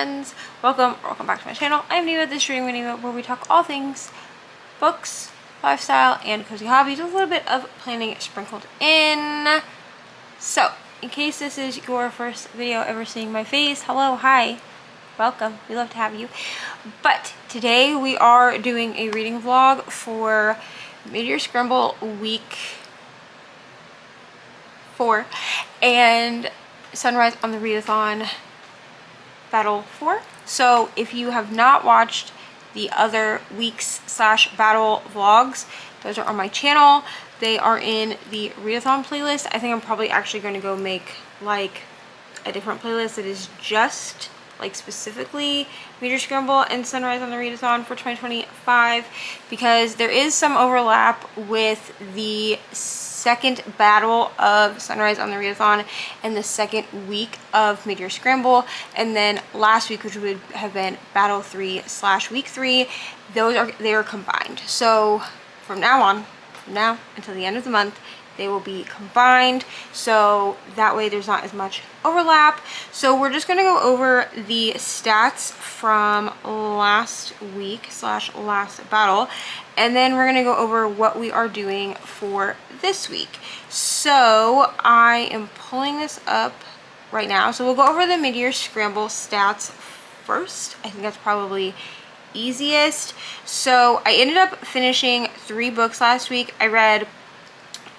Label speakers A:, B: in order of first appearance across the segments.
A: friends, welcome back to my channel. I'm Neva, this stream video where we talk all things books, lifestyle, and cozy hobbies with a little bit of planning sprinkled in. So, in case this is your first video ever seeing my face, hello, hi, welcome, we love to have you. But today we are doing a reading vlog for Mid-Year Scramble week 4 and Sunrise on the Readathon Battle 4. So if you have not watched the other weeks / battle vlogs, those are on my channel. They are in the Readathon playlist. I think I'm probably actually going to go make like a different playlist that is just like specifically Mid-Year Scramble and Sunrise on the Readathon for 2025, because there is some overlap with the second battle of Sunrise on the Readathon and the second week of Mid-Year Scramble, and then last week, which would have been battle 3 / week 3, they are combined. So from now until the end of the month, they will be combined, so that way there's not as much overlap. So we're just going to go over the stats from last week / last battle, and then we're going to go over what we are doing for this week. So I am pulling this up right now. So we'll go over the Mid-Year Scramble stats first. I think that's probably easiest. So I ended up finishing 3 books last week. I read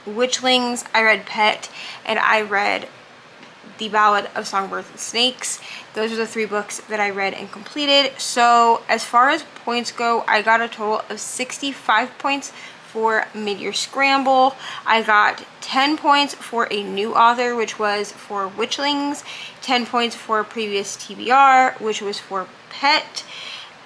A: Witchlings, I read Pet, and I read The Ballad of Songbirds and Snakes. Those are the 3 books that I read and completed. So as far as points go, I got a total of 65 points for Mid-Year Scramble. I got 10 points for a new author, which was for Witchlings, 10 points for previous TBR, which was for Pet,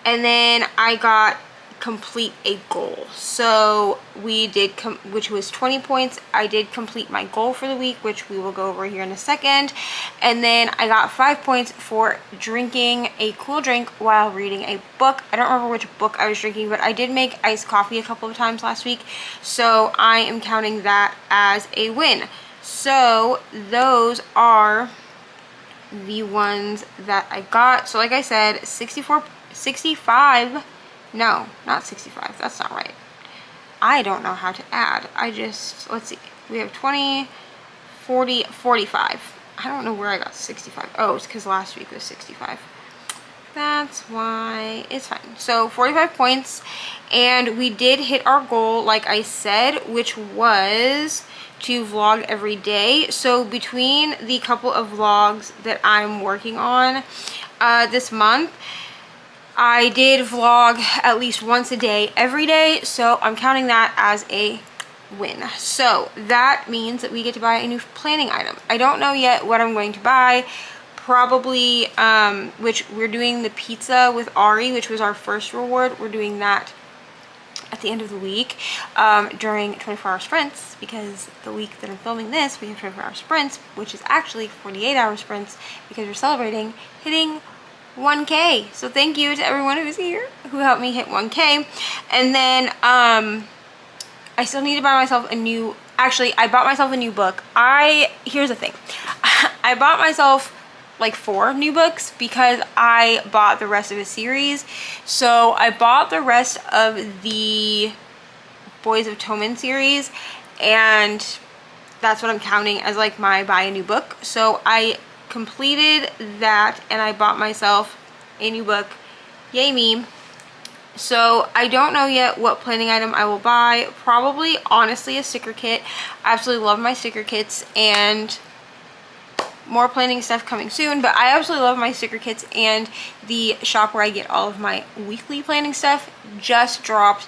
A: and then I got complete a goal. So we did which was 20 points. I did complete my goal for the week, which we will go over here in a second. And then I got 5 points for drinking a cool drink while reading a book. I don't remember which book I was drinking, but I did make iced coffee a couple of times last week, so I am counting that as a win. So those are the ones that I got. So like I said, 65. No, not 65. That's not right. I don't know how to add. Let's see. We have 20, 40, 45. I don't know where I got 65. Oh, it's because last week was 65. That's why. It's fine. So 45 points. And we did hit our goal, like I said, which was to vlog every day. So between the couple of vlogs that I'm working on this month, I did vlog at least once a day every day, so I'm counting that as a win. So that means that we get to buy a new planning item. I don't know yet what I'm going to buy. Probably, which we're doing the pizza with Ari, which was our first reward. We're doing that at the end of the week during 24-hour sprints, because the week that I'm filming this, we have 24-hour sprints, which is actually 48-hour sprints, because we're celebrating hitting 1K. So thank you to everyone who's here who helped me hit 1K. And then I still need to buy myself a new, actually I bought myself a new book. Here's the thing. I bought myself like 4 new books because I bought the rest of a series. So I bought the rest of the Boys of Toman series, and that's what I'm counting as like my buy a new book. So I completed that and I bought myself a new book. Yay me. So I don't know yet what planning item I will buy. Probably, honestly, a sticker kit. I absolutely love my sticker kits, and more planning stuff coming soon, but I absolutely love my sticker kits, and the shop where I get all of my weekly planning stuff just dropped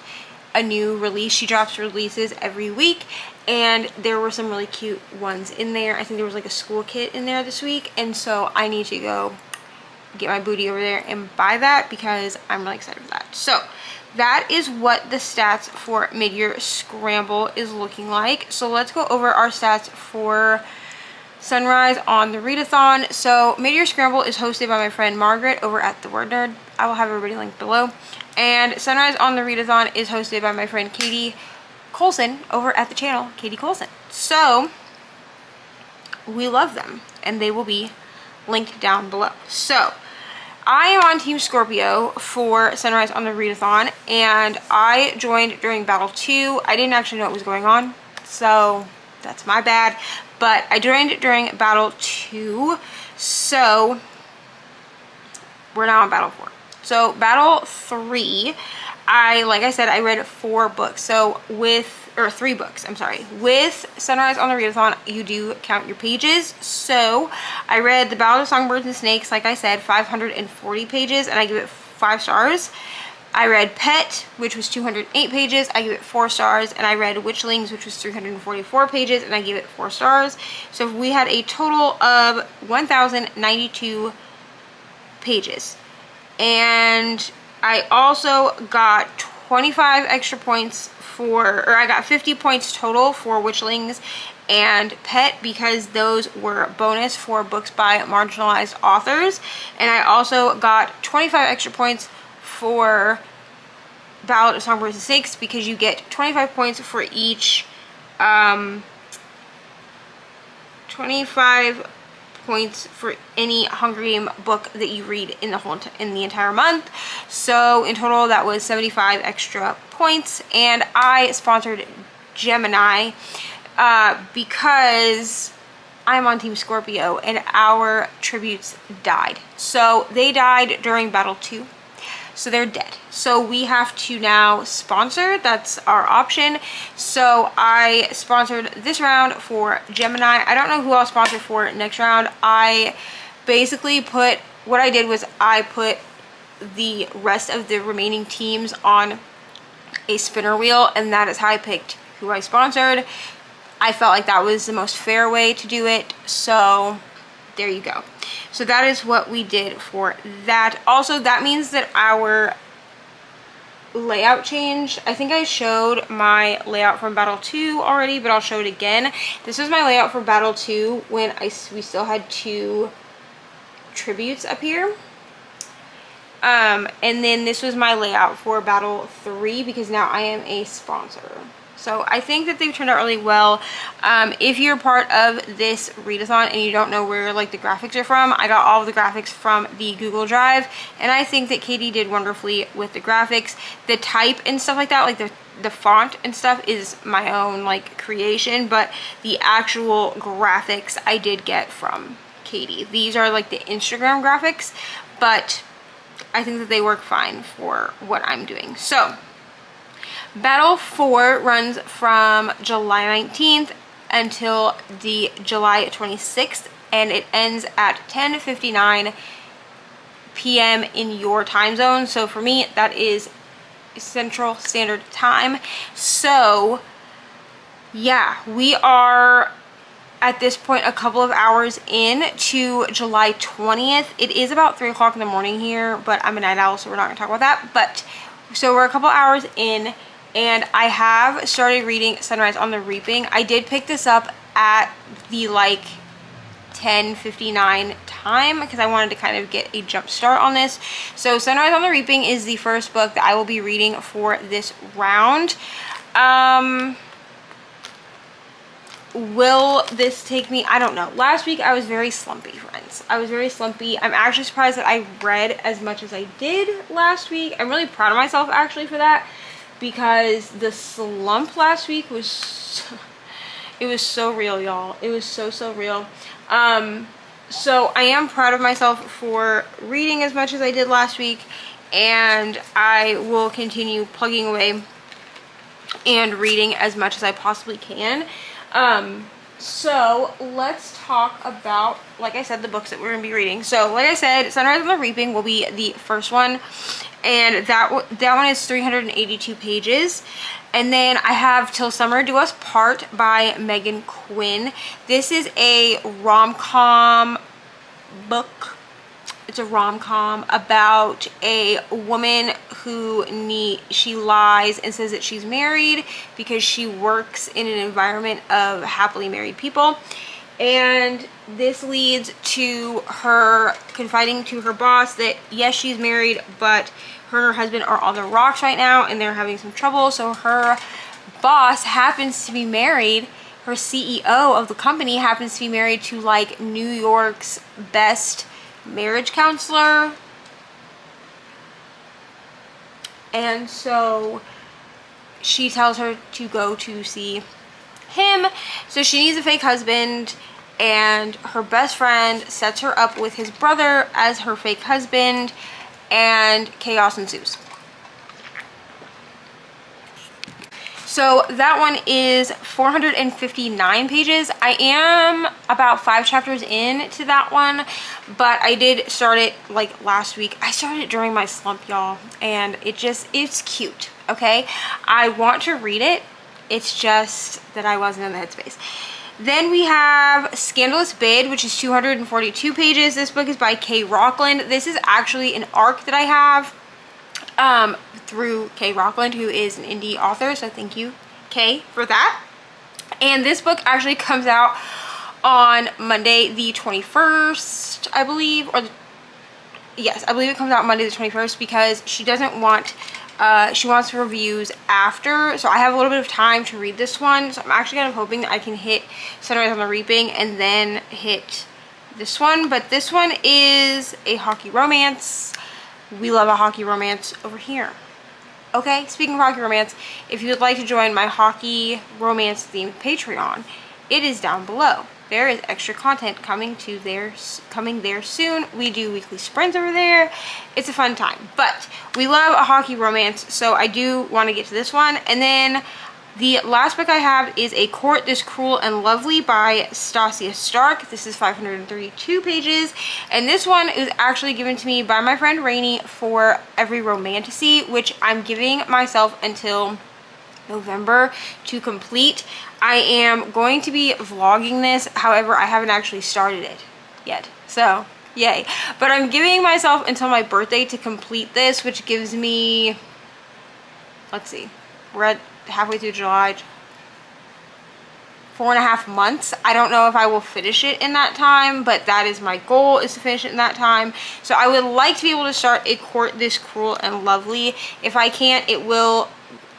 A: a new release. She drops releases every week, and there were some really cute ones in there. I think there was like a school kit in there this week, and so I need to go get my booty over there and buy that because I'm really excited for that. So that is what the stats for Mid-Year Scramble is looking like. So let's go over our stats for Sunrise on the Readathon. So Mid-Year Scramble is hosted by my friend Margaret over at The Word Nerd. I will have everybody linked below. And Sunrise on the Readathon is hosted by my friend Katie Colson over at the channel Katie Colson. So we love them, and they will be linked down below. So I am on Team Scorpio for Sunrise on the Readathon, and I joined during Battle 2. I didn't actually know what was going on, so that's my bad. But I joined during Battle 2, so we're now on Battle 4. So Battle 3, like I said, I read 4 books. So or 3 books, I'm sorry. With Sunrise on the Readathon, you do count your pages. So I read The Ballad of Songbirds and Snakes, like I said, 540 pages, and I give it 5 stars. I read Pet, which was 208 pages, I give it 4 stars, and I read Witchlings, which was 344 pages, and I give it 4 stars. So we had a total of 1,092 pages. And I also got 25 extra points or I got 50 points total for Witchlings and Pet, because those were bonus for books by marginalized authors. And I also got 25 extra points for Ballad of Songbirds and Snakes, because you get 25 points for each 25 points for any Hunger Game book that you read in the entire month. So in total that was 75 extra points. And I sponsored Gemini because I'm on Team Scorpio and our tributes died. So they died during Battle 2. So they're dead. So we have to now sponsor. That's our option. So I sponsored this round for Gemini. I don't know who I'll sponsor for next round. I basically what I did was I put the rest of the remaining teams on a spinner wheel, and that is how I picked who I sponsored. I felt like that was the most fair way to do it. So there you go. So that is what we did for that. Also, that means that our layout changed. I think I showed my layout from Battle 2 already, but I'll show it again. This was my layout for Battle 2 when we still had 2 tributes up here. And then this was my layout for Battle 3, because now I am a sponsor. So I think that they've turned out really well. If you're part of this readathon and you don't know where like the graphics are from, I got all of the graphics from the Google Drive, and I think that Katie did wonderfully with the graphics. The type and stuff like that, like the font and stuff, is my own like creation, but the actual graphics I did get from Katie. These are like the Instagram graphics, but I think that they work fine for what I'm doing. So Battle 4 runs from July 19th until the July 26th, and it ends at 10:59 p.m. in your time zone. So for me, that is Central Standard Time. So yeah, we are at this point a couple of hours in to July 20th. It is about 3 o'clock in the morning here, but I'm a night owl, so we're not gonna talk about that. But so we're a couple hours in, and I have started reading Sunrise on the Reaping. I did pick this up at the like 10:59 time because I wanted to kind of get a jump start on this. So Sunrise on the Reaping is the first book that I will be reading for this round. Will this take me? I don't know. Last week I was very slumpy, friends. I was very slumpy. I'm actually surprised that I read as much as I did last week. I'm really proud of myself actually for that, because the slump last week was it was so real, y'all. It was so real. So I am proud of myself for reading as much as I did last week, and I will continue plugging away and reading as much as I possibly can. So let's talk about, like I said, the books that we're gonna be reading. So like I said, Sunrise on the Reaping will be the first one, and that one is 382 pages. And then I have Till Summer Do Us Part by Megan Quinn. This is a rom-com book. It's a rom-com about a woman who she lies and says that she's married because she works in an environment of happily married people. And this leads to her confiding to her boss that yes, she's married, but her and her husband are on the rocks right now and they're having some trouble. So her boss happens to be married. Her CEO of the company happens to be married to like New York's best marriage counselor And so she tells her to go to see him. So she needs a fake husband, and her best friend sets her up with his brother as her fake husband, and chaos ensues. So that one is 459 pages. I am about 5 chapters in to that one, but I did start it like last week. I started it during my slump, y'all, and it's cute, okay? I want to read it. It's just that I wasn't in the headspace. Then we have Scandalous Bid, which is 242 pages. This book is by Kay Rockland. This is actually an arc that I have through Kay Rockland, who is an indie author. So thank you, Kay, for that. And this book actually comes out on Monday the 21st, I believe. Yes, I believe it comes out Monday the 21st because she doesn't want... she wants reviews after, so I have a little bit of time to read this one. So I'm actually kind of hoping that I can hit Sunrise on the Reaping and then hit this one. But this one is a hockey romance. We love a hockey romance over here. Okay, speaking of hockey romance, if you would like to join my hockey romance themed Patreon, it is down below. There is extra content coming there soon. We do weekly sprints over there. It's a fun time, but we love a hockey romance, so I do want to get to this one. And then the last book I have is A Court This Cruel and Lovely by Stasia Stark. This is 532 pages, and this one is actually given to me by my friend Rainey for Every Romantasy, which I'm giving myself until November to complete. I am going to be vlogging this, however, I haven't actually started it yet, so yay. But I'm giving myself until my birthday to complete this, which gives me, let's see, we're at halfway through July, 4.5 months. I don't know if I will finish it in that time, but that is my goal, is to finish it in that time. So I would like to be able to start A Court This Cruel and Lovely. If I can't, it will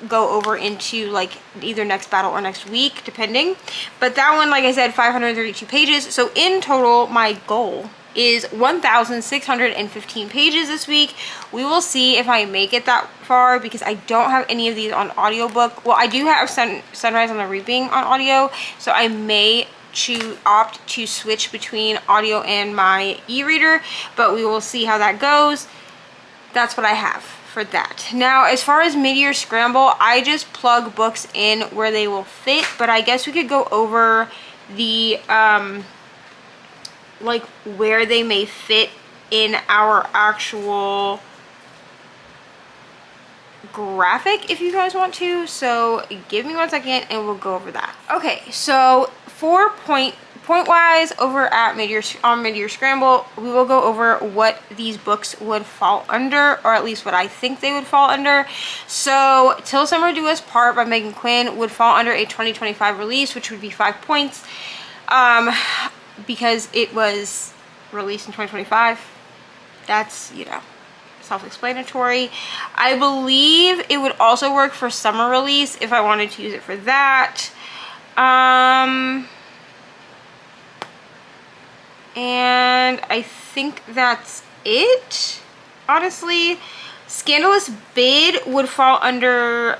A: go over into like either next battle or next week, depending. But that one, like I said, 532 pages. So in total, my goal is 1,615 pages this week. We will see if I make it that far because I don't have any of these on audiobook. Well, I do have Sunrise on the Reaping on audio, so I may opt to switch between audio and my e-reader, but we will see how that goes. That's what I have for that. Now, as far as mid-year scramble, I just plug books in where they will fit, but I guess we could go over the like where they may fit in our actual graphic if you guys want to. So give me 1 second and we'll go over that. Okay, so for point wise over at mid-year scramble, we will go over what these books would fall under, or at least what I think they would fall under. So Till Summer Do Us Part by Megan Quinn would fall under a 2025 release, which would be 5 points. Because it was released in 2025. That's, you know, self-explanatory. I believe it would also work for summer release if I wanted to use it for that. And I think that's it, honestly. Scandalous Bid would fall under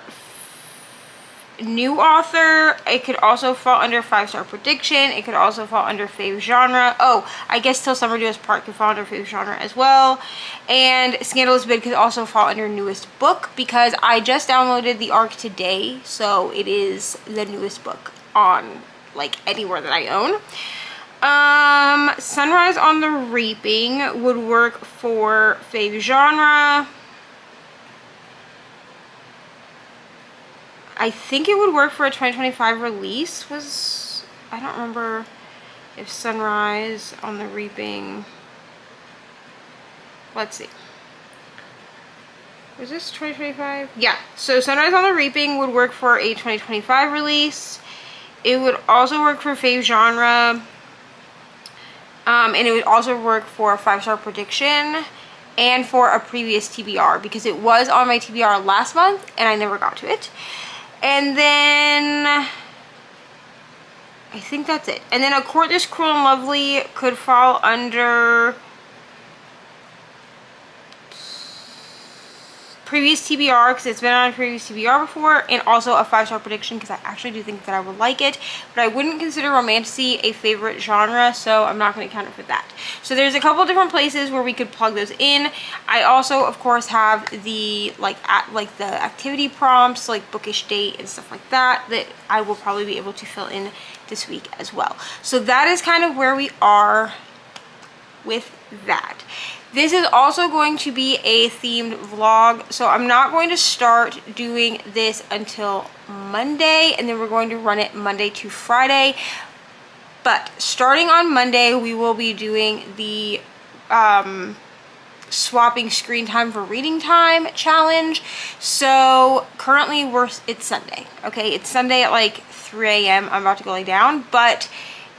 A: new author. It could also fall under 5-star prediction. It could also fall under fave genre. Oh, I guess Till Summer Do Us Part could fall under fave genre as well. And Scandalous Bid could also fall under newest book because I just downloaded the arc today, so it is the newest book on like anywhere that I own. Sunrise on the Reaping would work for fave genre. I think it would work for a 2025 release. I don't remember if Sunrise on the Reaping, let's see, was this 2025? Yeah, so Sunrise on the Reaping would work for a 2025 release. It would also work for fave genre, and it would also work for a 5-star prediction and for a previous TBR because it was on my TBR last month and I never got to it. And then I think that's it. And then A Court This Cruel and Lovely could fall under previous TBR because it's been on a previous TBR before, and also a 5-star prediction because I actually do think that I would like it, but I wouldn't consider romantasy a favorite genre, so I'm not going to count it for that. So there's a couple different places where we could plug those in. I also, of course, have the the activity prompts, like bookish date and stuff like that, that I will probably be able to fill in this week as well. So that is kind of where we are with that. This is also going to be a themed vlog, so I'm not going to start doing this until Monday, and then we're going to run it Monday to Friday. But starting on Monday, we will be doing the swapping screen time for reading time challenge. So currently it's Sunday, okay? It's Sunday at like 3 a.m. I'm about to go lay down, but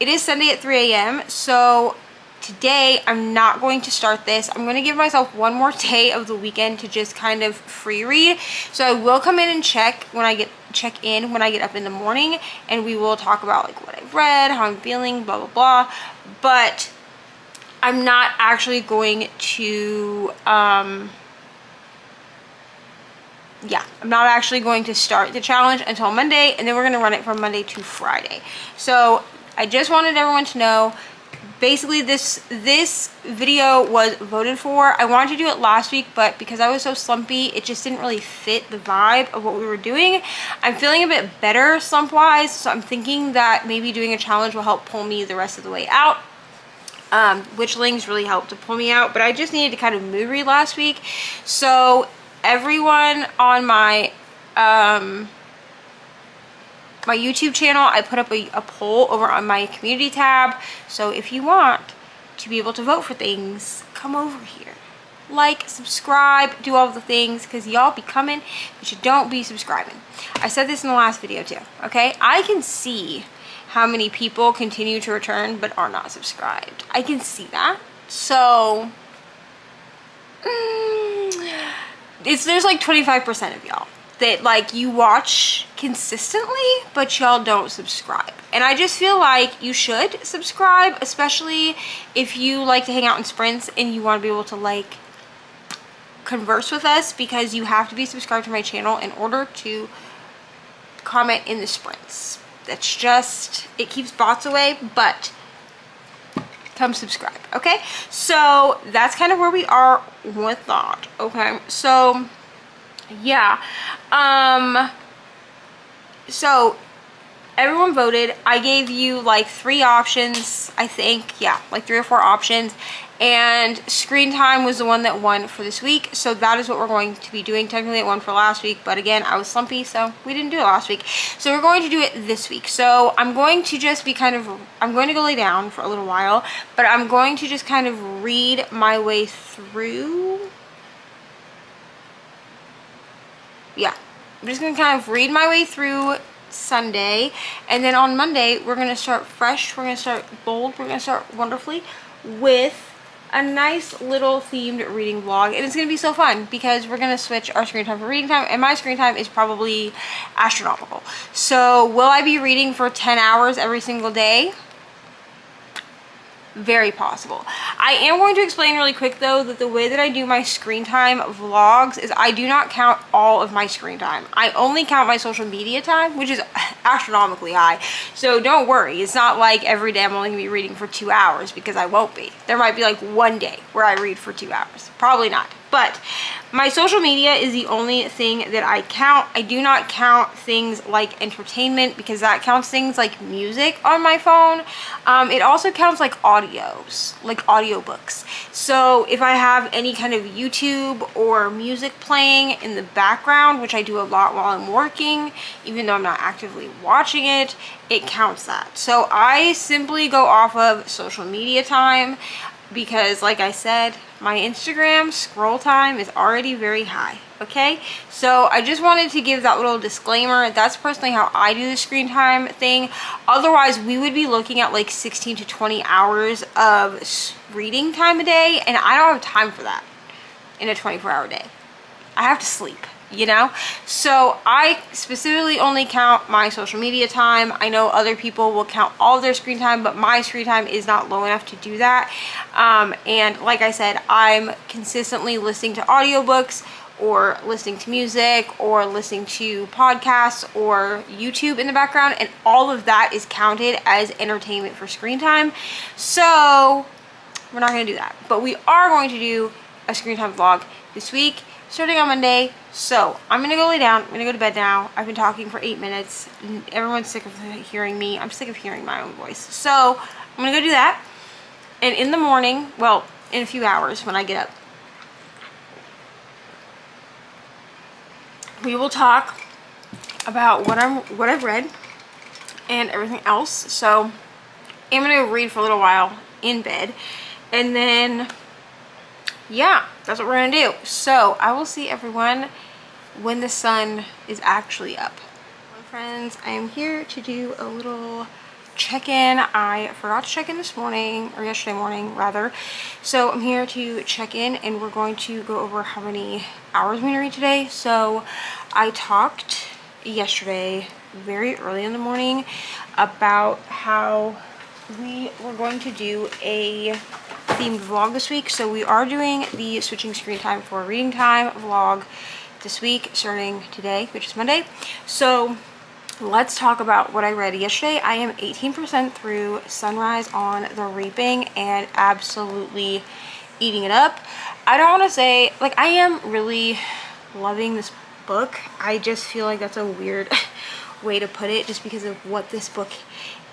A: it is Sunday at 3 a.m. So today I'm not going to start this. I'm going to give myself one more day of the weekend to just kind of free read. So I will come in and check in when I get up in the morning, and we will talk about like what I've read, how I'm feeling, blah blah blah. But I'm not actually going to I'm not actually going to start the challenge until Monday, and then we're going to run it from Monday to Friday. So I just wanted everyone to know, basically this video was voted for. I wanted to do it last week, but because I was so slumpy, it just didn't really fit the vibe of what we were doing. I'm feeling a bit better slump wise, so I'm thinking that maybe doing a challenge will help pull me the rest of the way out. Witchlings really helped to pull me out, but I just needed to kind of mood read last week. So everyone on my my YouTube channel, I put up a poll over on my community tab. So if you want to be able to vote for things, come over here. Like, subscribe, do all the things, because y'all be coming, but you don't be subscribing. I said this in the last video too, okay? I can see how many people continue to return but are not subscribed. I can see that. So, there's like 25% of y'all that like you watch consistently but y'all don't subscribe, and I just feel like you should subscribe, especially if you like to hang out in sprints and you want to be able to like converse with us, because you have to be subscribed to my channel in order to comment in the sprints. That's just, it keeps bots away, but come subscribe, okay? So that's kind of where we are with that, okay? So yeah, so everyone voted. I gave you like 3 options, I think. Yeah, like 3 or 4 options, and screen time was the one that won for this week. So that is what we're going to be doing. Technically it won for last week, but again, I was slumpy, so we didn't do it last week. So we're going to do it this week. So I'm going to just be I'm going to go lay down for a little while, but I'm going to just kind of read my way through. Yeah, I'm just gonna kind of read my way through Sunday, and then on Monday we're gonna start fresh, we're gonna start bold, we're gonna start wonderfully with a nice little themed reading vlog, and it's gonna be so fun because we're gonna switch our screen time for reading time, and my screen time is probably astronomical. So will I be reading for 10 hours every single day? Very possible. I am going to explain really quick though that the way that I do my screen time vlogs is I do not count all of my screen time. I only count my social media time, which is astronomically high. So don't worry, it's not like every day I'm only gonna be reading for 2 hours, because I won't be. There might be like one day where I read for 2 hours. Probably not. But my social media is the only thing that I count. I do not count things like entertainment, because that counts things like music on my phone. It also counts like audios, like audiobooks. So if I have any kind of YouTube or music playing in the background, which I do a lot while I'm working, even though I'm not actively watching it, it counts that. So I simply go off of social media time, because like I said, my Instagram scroll time is already very high, okay? So I just wanted to give that little disclaimer. That's personally how I do the screen time thing. Otherwise, we would be looking at like 16 to 20 hours of reading time a day, and I don't have time for that in a 24-hour day. I have to sleep, you know? So I specifically only count my social media time. I know other people will count all of their screen time, but my screen time is not low enough to do that. And like I said, I'm consistently listening to audiobooks or listening to music or listening to podcasts or YouTube in the background, and all of that is counted as entertainment for screen time. So we're not going to do that, but we are going to do a screen time vlog this week starting on Monday. So I'm gonna go lay down. I'm gonna go to bed now. I've been talking for 8 minutes. Everyone's sick of hearing me. I'm sick of hearing my own voice. So I'm gonna go do that. And in the morning, well, in a few hours when I get up, we will talk about what I've read and everything else. So I'm gonna read for a little while in bed, and then yeah, that's what we're gonna do. So I will see everyone when the sun is actually up. Hello friends, I am here to do a little check-in. I forgot to check in this morning, or yesterday morning rather. So I'm here to check in, and we're going to go over how many hours we're gonna read today. So I talked yesterday very early in the morning about how we were going to do a themed vlog this week. So we are doing the switching screen time for reading time vlog this week starting today, which is Monday. So let's talk about what I read yesterday. I am 18% through Sunrise on the Reaping and absolutely eating it up. I don't want to say, like, I am really loving this book. I just feel like that's a weird way to put it, just because of what this book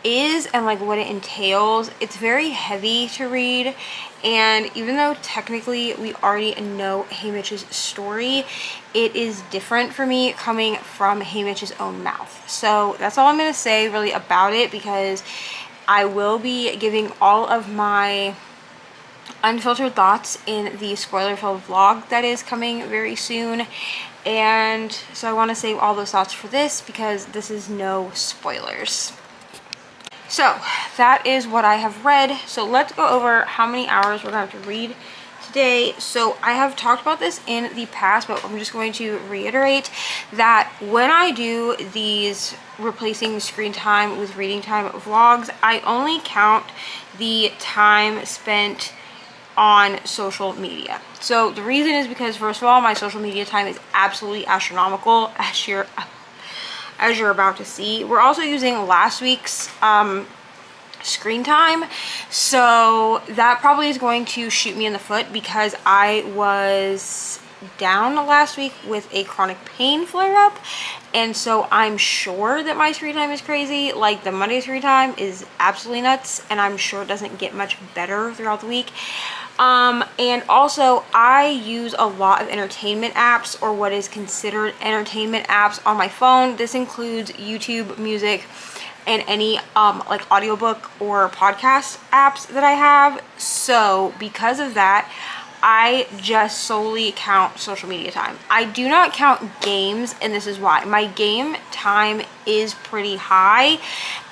A: is and like what it entails. It's very heavy to read, and even though technically we already know Haymitch's story, it is different for me coming from Haymitch's own mouth. So that's all I'm going to say really about it, because I will be giving all of my unfiltered thoughts in the spoiler-filled vlog that is coming very soon. And so I want to save all those thoughts for this, because this is no spoilers. So that is what I have read. So let's go over how many hours we're going to have to read today. So I have talked about this in the past, but I'm just going to reiterate that when I do these replacing screen time with reading time vlogs, I only count the time spent on social media. So the reason is because, first of all, my social media time is absolutely astronomical, as you're about to see. We're also using last week's screen time, so that probably is going to shoot me in the foot, because I was down last week with a chronic pain flare-up, and so I'm sure that my screen time is crazy. Like, the Monday screen time is absolutely nuts, and I'm sure it doesn't get much better throughout the week. And also I use a lot of entertainment apps, or what is considered entertainment apps, on my phone. This includes YouTube Music and any like audiobook or podcast apps that I have. So because of that, I just solely count social media time. I do not count games, and this is why. My game time is pretty high,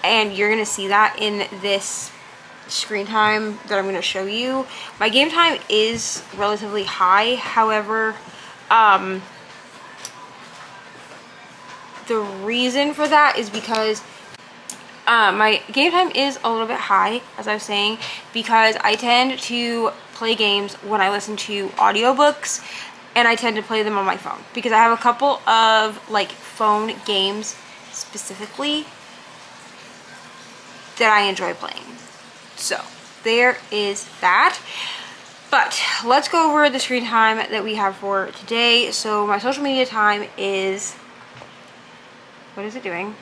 A: and you're gonna see that in this screen time that I'm going to show you. My game time is relatively high. However, the reason for that is because my game time is a little bit high, as I was saying, because I tend to play games when I listen to audiobooks, and I tend to play them on my phone, because I have a couple of like phone games specifically that I enjoy playing. So there is that. But let's go over the screen time that we have for today. So my social media time is, what is it doing?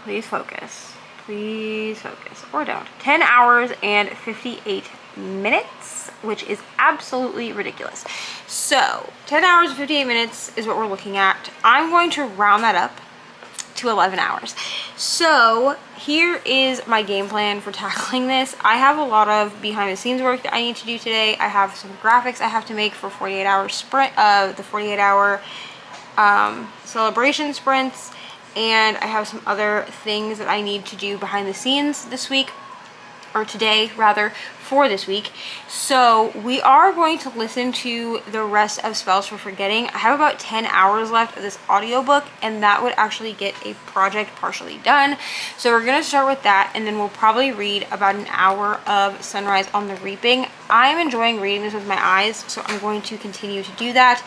A: Please focus. Please focus. Or don't. 10 hours and 58 minutes, which is absolutely ridiculous. So 10 hours and 58 minutes is what we're looking at. I'm going to round that up to 11 hours. So here is my game plan for tackling this. I have a lot of behind the scenes work that I need to do today. I have some graphics I have to make for 48-hour sprint, the 48-hour celebration sprints, and I have some other things that I need to do behind the scenes this week. or today rather, for this week. So we are going to listen to the rest of Spells for Forgetting. I have about 10 hours left of this audiobook, and that would actually get a project partially done. So we're going to start with that, and then we'll probably read about an hour of Sunrise on the Reaping. I'm enjoying reading this with my eyes, so I'm going to continue to do that.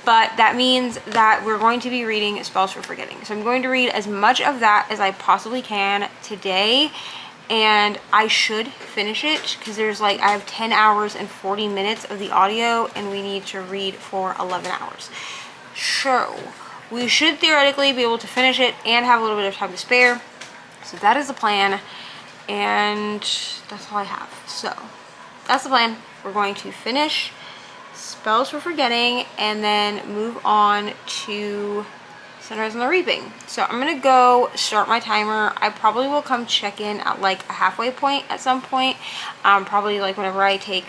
A: But that means that we're going to be reading Spells for Forgetting. So I'm going to read as much of that as I possibly can today, and I should finish it because there's like, I have 10 hours and 40 minutes of the audio, and we need to read for 11 hours. So we should theoretically be able to finish it and have a little bit of time to spare. So that is the plan, and that's all I have. So that's the plan. We're going to finish Spells for Forgetting and then move on to Sunrise on the Reaping. So I'm gonna go start my timer. I probably will come check in at like a halfway point at some point, probably like whenever I take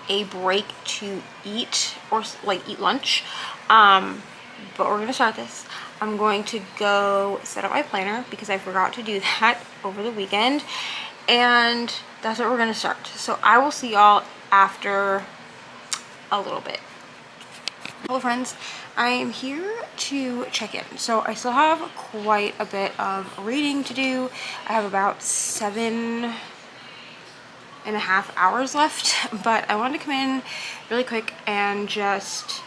A: a break to eat or like eat lunch. But we're gonna start this. I'm going to go set up my planner because I forgot to do that over the weekend, and that's what we're gonna start. So I will see y'all after a little bit. Hello friends, I am here to check in. So I still have quite a bit of reading to do. I have about 7.5 hours left, but I wanted to come in really quick and just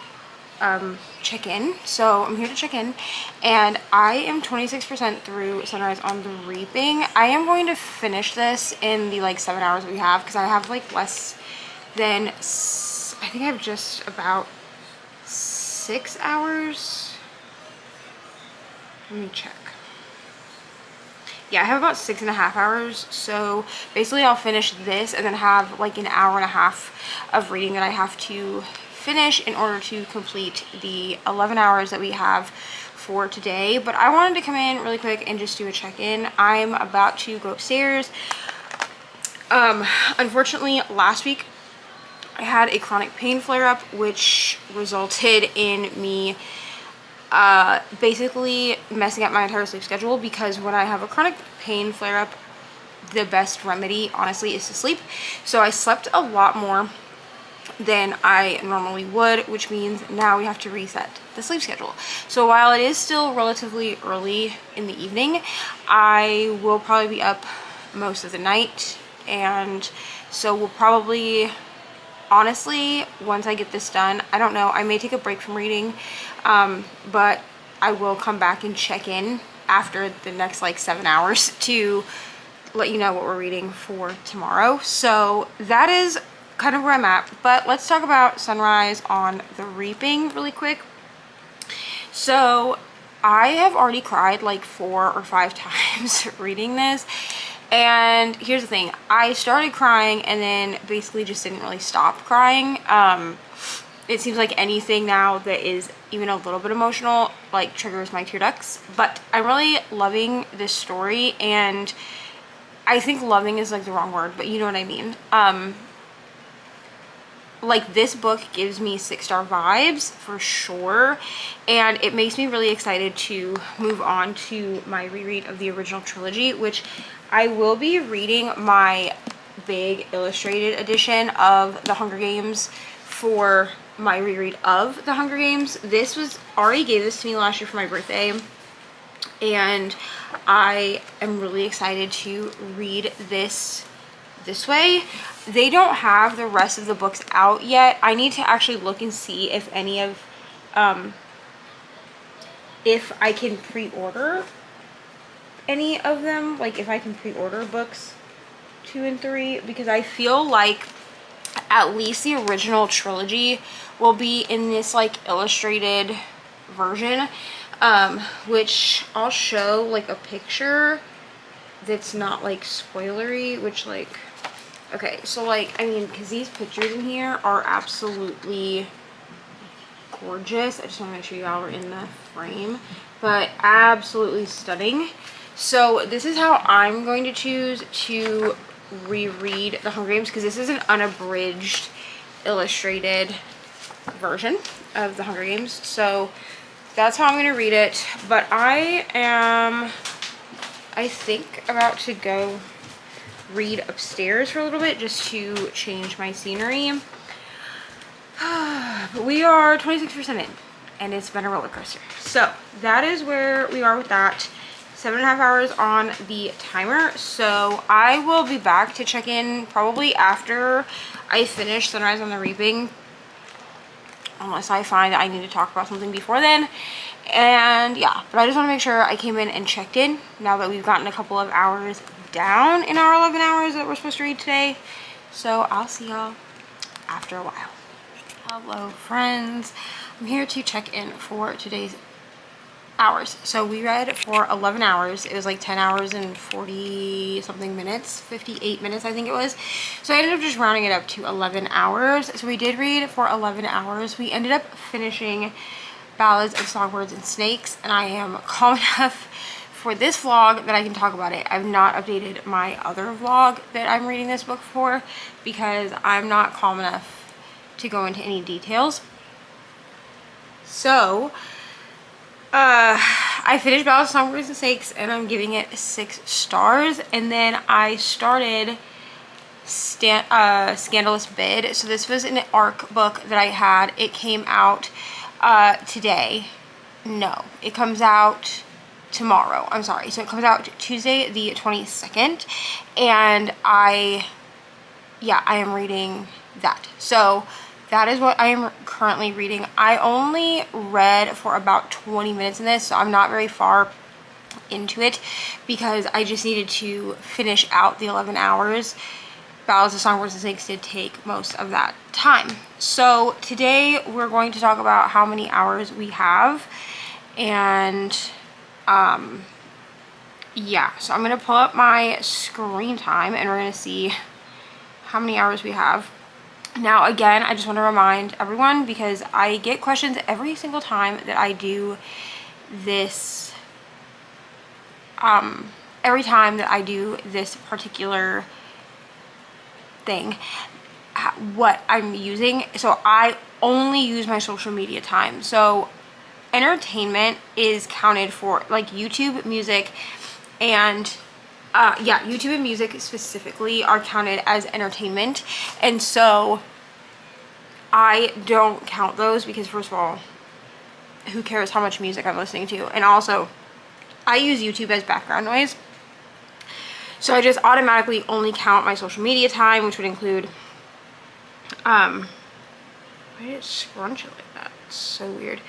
A: check in. So I'm here to check in, and I am 26% through Sunrise on the Reaping. I am going to finish this in the like 7 hours that we have, because I have like less than, I think I have just about 6 hours. Let me check. Yeah, I have about 6.5 hours. So basically I'll finish this and then have like an hour and a half of reading that I have to finish in order to complete the 11 hours that we have for today. But I wanted to come in really quick and just do a check-in. I'm about to go upstairs. Unfortunately, last week I had a chronic pain flare-up, which resulted in me basically messing up my entire sleep schedule, because when I have a chronic pain flare-up, the best remedy, honestly, is to sleep. So I slept a lot more than I normally would, which means now we have to reset the sleep schedule. So while it is still relatively early in the evening, I will probably be up most of the night, and so we'll probably, honestly, once I get this done, I don't know, I may take a break from reading, but I will come back and check in after the next like 7 hours to let you know what we're reading for tomorrow. So that is kind of where I'm at, but let's talk about Sunrise on the Reaping really quick. So I have already cried like 4 or 5 times reading this. And here's the thing, I started crying and then basically just didn't really stop crying. It seems like anything now that is even a little bit emotional like triggers my tear ducts. But I'm really loving this story, and I think loving is like the wrong word, but you know what I mean. Like, this book gives me 6-star vibes for sure, and it makes me really excited to move on to my reread of the original trilogy, which I will be reading my big illustrated edition of The Hunger Games for my reread of The Hunger Games. This was, Ari gave this to me last year for my birthday, and I am really excited to read this way. They don't have the rest of the books out yet. I need to actually look and see if any of, if I can pre-order any of them, like if I can pre-order books 2 and 3, because I feel like at least the original trilogy will be in this like illustrated version, which I'll show like a picture that's not like spoilery, which like, okay, so like, I mean, because these pictures in here are absolutely gorgeous. I just want to make sure y'all are in the frame, but absolutely stunning. So this is how I'm going to choose to reread The Hunger Games, because this is an unabridged illustrated version of The Hunger Games. So that's how I'm going to read it. But I am, I think, about to go read upstairs for a little bit just to change my scenery. But we are 26% in, and it's been a roller coaster. So that is where we are with that. 7.5 hours on the timer. So I will be back to check in probably after I finish Sunrise on the Reaping, unless I find that I need to talk about something before then. And yeah, but I just want to make sure I came in and checked in now that we've gotten a couple of hours down in our 11 hours that we're supposed to read today. So I'll see y'all after a while. Hello friends, I'm here to check in for today's hours. So we read for 11 hours. It was like 10 hours and 40 something minutes, 58 minutes I think it was. So I ended up just rounding it up to 11 hours. So we did read for 11 hours. We ended up finishing Ballads of Songbirds and Snakes, and I am calm enough for this vlog that I can talk about it. I've not updated my other vlog that I'm reading this book for because I'm not calm enough to go into any details. So I finished Ballads of Songbirds and Snakes, and I'm giving it 6 stars. And then I started Scandalous Bid. So this was an ARC book that I had. It came out today. No, it comes out tomorrow. I'm sorry. So it comes out Tuesday the 22nd, and I am reading that. So that is what I am currently reading. I only read for about 20 minutes in this, so I'm not very far into it because I just needed to finish out the 11 hours. Ballads of Songbirds and Snakes did take most of that time. So today we're going to talk about how many hours we have, and yeah, so I'm going to pull up my screen time and we're going to see how many hours we have. Now again, I just want to remind everyone, because I get questions every single time that I do this, every time that I do this particular thing, what I'm using. So I only use my social media time. So entertainment is counted for, like, YouTube, music, and YouTube and music specifically are counted as entertainment. And so I don't count those because, first of all, who cares how much music I'm listening to? And also, I use YouTube as background noise. So I just automatically only count my social media time, which would include, why did it scrunch it like that? It's so weird.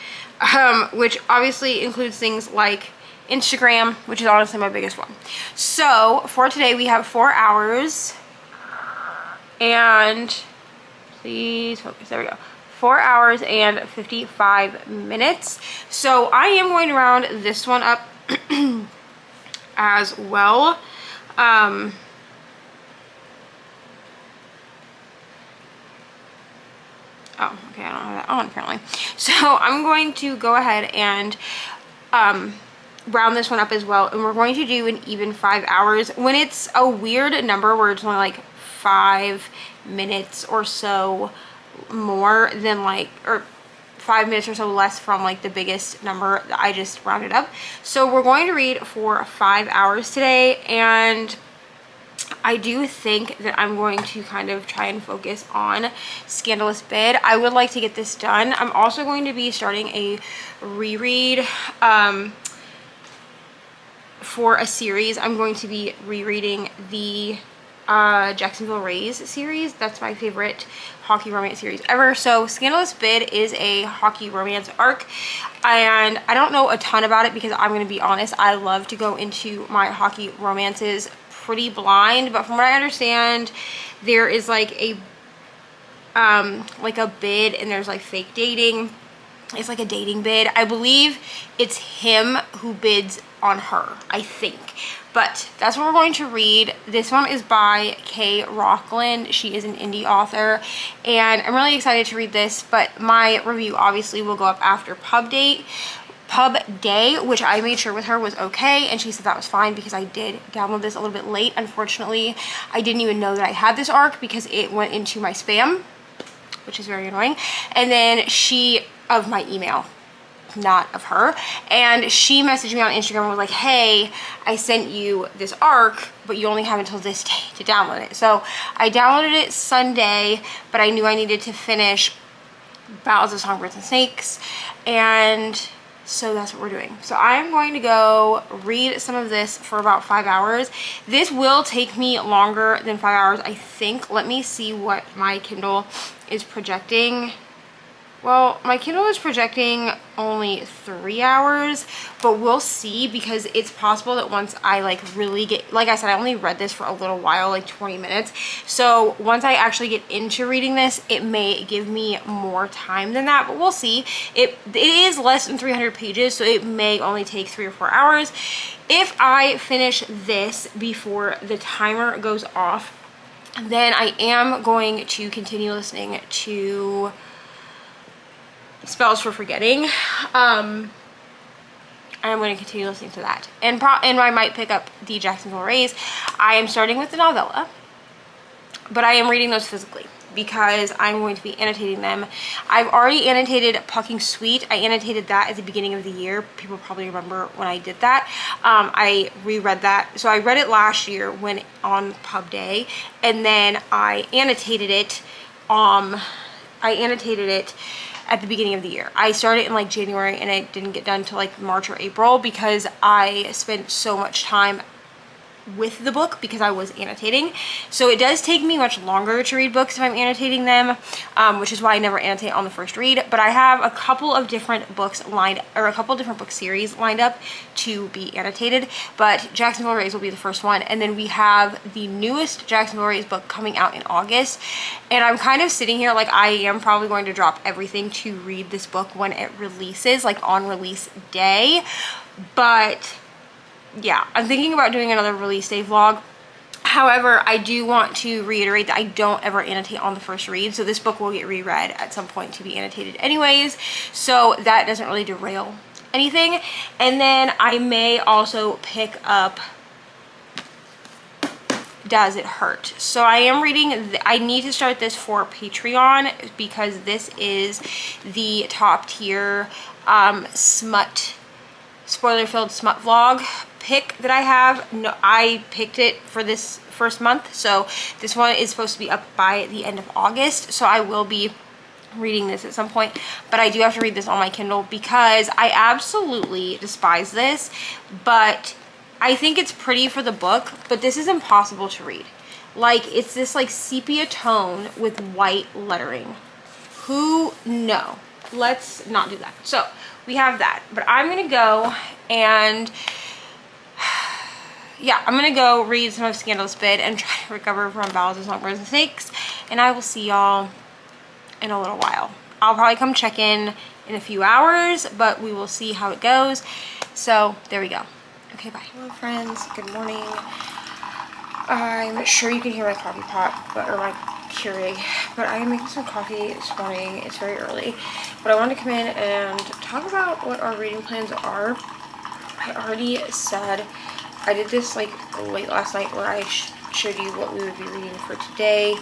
A: Which obviously includes things like Instagram, which is honestly my biggest one. So for today we have 4 hours and, please focus, there we go, 4 hours and 55 minutes. So I am going to round this one up as well. Oh, okay, I don't have that on apparently. So I'm going to go ahead and round this one up as well, and we're going to do an even 5 hours. When it's a weird number where it's only like 5 minutes or so more than, like, or 5 minutes or so less from like the biggest number, I just rounded up. So we're going to read for 5 hours today, and I do think that I'm going to kind of try and focus on Scandalous Bid. I would like to get this done. I'm also going to be starting a reread for a series. I'm going to be rereading the Jacksonville Rays series. That's my favorite hockey romance series ever. So Scandalous Bid is a hockey romance arc, and I don't know a ton about it because I'm going to be honest, I love to go into my hockey romances pretty blind, but from what I understand, there is like a bid, and there's like fake dating. It's like a dating bid. I believe it's him who bids on her, I think. But that's what we're going to read. This one is by Kay Rockland. She is an indie author, and I'm really excited to read this, but my review obviously will go up after Pub Day, which I made sure with her was okay, and she said that was fine because I did download this a little bit late. Unfortunately, I didn't even know that I had this arc because it went into my spam, which is very annoying. And then of my email. not of her. And she messaged me on Instagram and was like, hey, I sent you this arc, but you only have until this day to download it. So I downloaded it Sunday, but I knew I needed to finish Battles of Songbirds and Snakes, and so that's what we're doing. So I'm going to go read some of this for about 5 hours. This will take me longer than 5 hours, I think. Let me see what my Kindle is projecting. Well, my Kindle is projecting only 3 hours, but we'll see, because it's possible that once I like really get, like I said, I only read this for a little while, like 20 minutes. So once I actually get into reading this, it may give me more time than that, but we'll see. It is less than 300 pages, so it may only take 3 or 4 hours. If I finish this before the timer goes off, then I am going to continue listening to Spells for Forgetting. I'm going to continue listening to that, and I might pick up the Jacksonville Rays. I am starting with the novella, but I am reading those physically because I'm going to be annotating them. I've already annotated Pucking Sweet. I annotated that at the beginning of the year. People probably remember when I did that. I reread that. So I read it last year when on Pub Day, and then I annotated it. At the beginning of the year. I started in like January, and I didn't get done till like March or April because I spent so much time with the book because I was annotating. So it does take me much longer to read books if I'm annotating them, which is why I never annotate on the first read. But I have a couple of different books lined, or a couple of different book series lined up to be annotated, but Jacksonville Rays will be the first one. And then we have the newest Jacksonville Rays book coming out in August. And I'm kind of sitting here like I am probably going to drop everything to read this book when it releases, like on release day. But yeah, I'm thinking about doing another release day vlog. However, I do want to reiterate that I don't ever annotate on the first read, so this book will get reread at some point to be annotated anyways, so that doesn't really derail anything. And then I may also pick up Does It Hurt? So I am reading, I need to start this for Patreon because this is the top tier smut, spoiler-filled smut vlog pick that I have. No, I picked it for this first month, so this one is supposed to be up by the end of August, so I will be reading this at some point. But I do have to read this on my Kindle because I absolutely despise this, but I think it's pretty for the book. But this is impossible to read. Like, it's this like sepia tone with white lettering. Who? No, let's not do that. So we have that, but I'm gonna go and yeah, I'm gonna go read some of Scandalous Bid and try to recover from Battles of Songbirds and Snakes, and I will see y'all in a little while. I'll probably come check in a few hours, but we will see how it goes. So there we go. Okay, bye. Hello friends, good morning. I'm sure you can hear my coffee pot, or my Keurig, but I am making some coffee this morning. It's very early, but I wanted to come in and talk about what our reading plans are. I already said I did this like late last night where I showed you what we would be reading for today,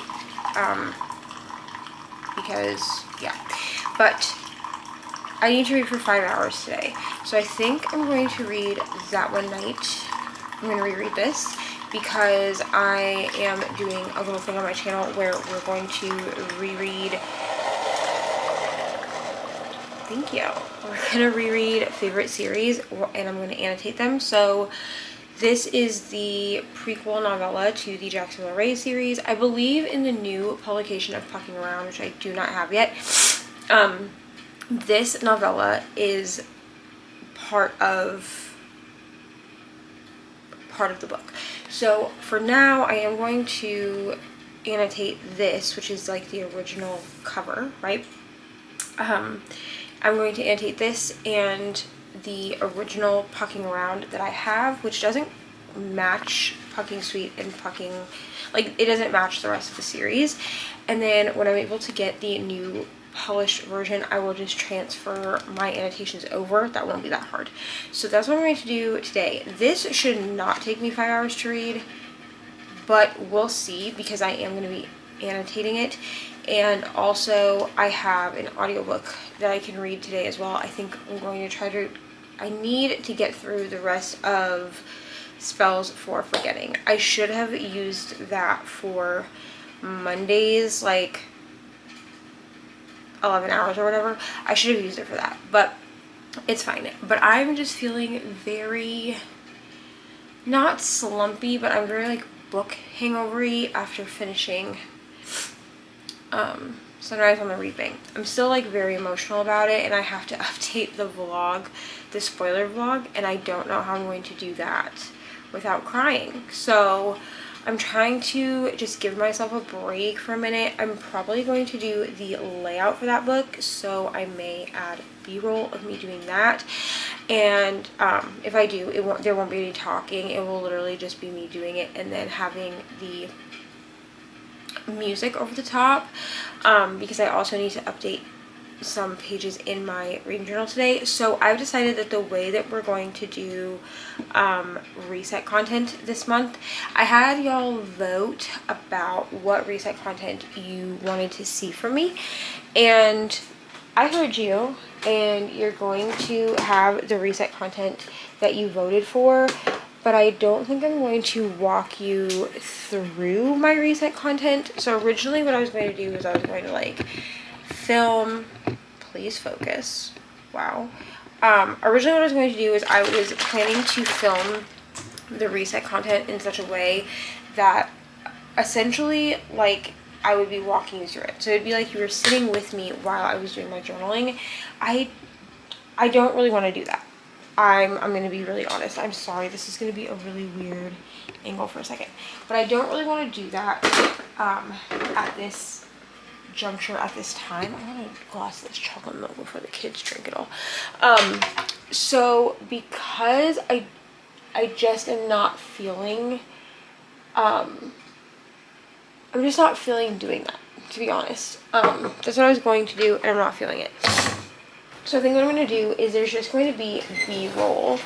A: because yeah, but I need to read for 5 hours today. So I think I'm going to read That One Night. I'm going to reread this because I am doing a little thing on my channel where we're going to reread, thank you, we're going to reread favorite series, and I'm going to annotate them. So this is the prequel novella to the Jacksonville Rays series. I believe in the new publication of Pucking Around, which I do not have yet. This novella is part of the book. So for now, I am going to annotate this, which is like the original cover, right? I'm going to annotate this and the original Pucking Around that I have, which doesn't match Pucking Sweet and Pucking, like it doesn't match the rest of the series. And then when I'm able to get the new polished version, I will just transfer my annotations over. That won't be that hard. So that's what I'm going to do today. This should not take me 5 hours to read, but we'll see, because I am going to be annotating it. And also I have an audiobook that I can read today as well. I think I'm going to try to, I need to get through the rest of Spells for Forgetting. I should have used that for Monday's like 11 hours or whatever. I should have used it for that, but it's fine. But I'm just feeling very, not slumpy, but I'm very like book hangover-y after finishing Sunrise on the Reaping. I'm still like very emotional about it, and I have to update the vlog, the spoiler vlog, and I don't know how I'm going to do that without crying. So I'm trying to just give myself a break for a minute. I'm probably going to do the layout for that book, so I may add b-roll of me doing that. And if I do, there won't be any talking. It will literally just be me doing it and then having the music over the top, because I also need to update some pages in my reading journal today. So I've decided that the way that we're going to do reset content this month, I had y'all vote about what reset content you wanted to see from me, and I heard you, and you're going to have the reset content that you voted for, but I don't think I'm going to walk you through my reset content. So originally what I was going to do is I was going to like film, please focus, wow. Originally what I was going to do is I was planning to film the reset content in such a way that essentially like I would be walking you through it. So it'd be like you were sitting with me while I was doing my journaling. I don't really want to do that. I'm going to be really honest. I'm sorry, this is going to be a really weird angle for a second, but I don't really want to do that at this juncture, at this time. I want to gloss this chocolate milk before the kids drink it all. So because I just am not feeling, I'm just not feeling doing that, to be honest. That's what I was going to do, and I'm not feeling it. So I think what I'm going to do is there's just going to be b-roll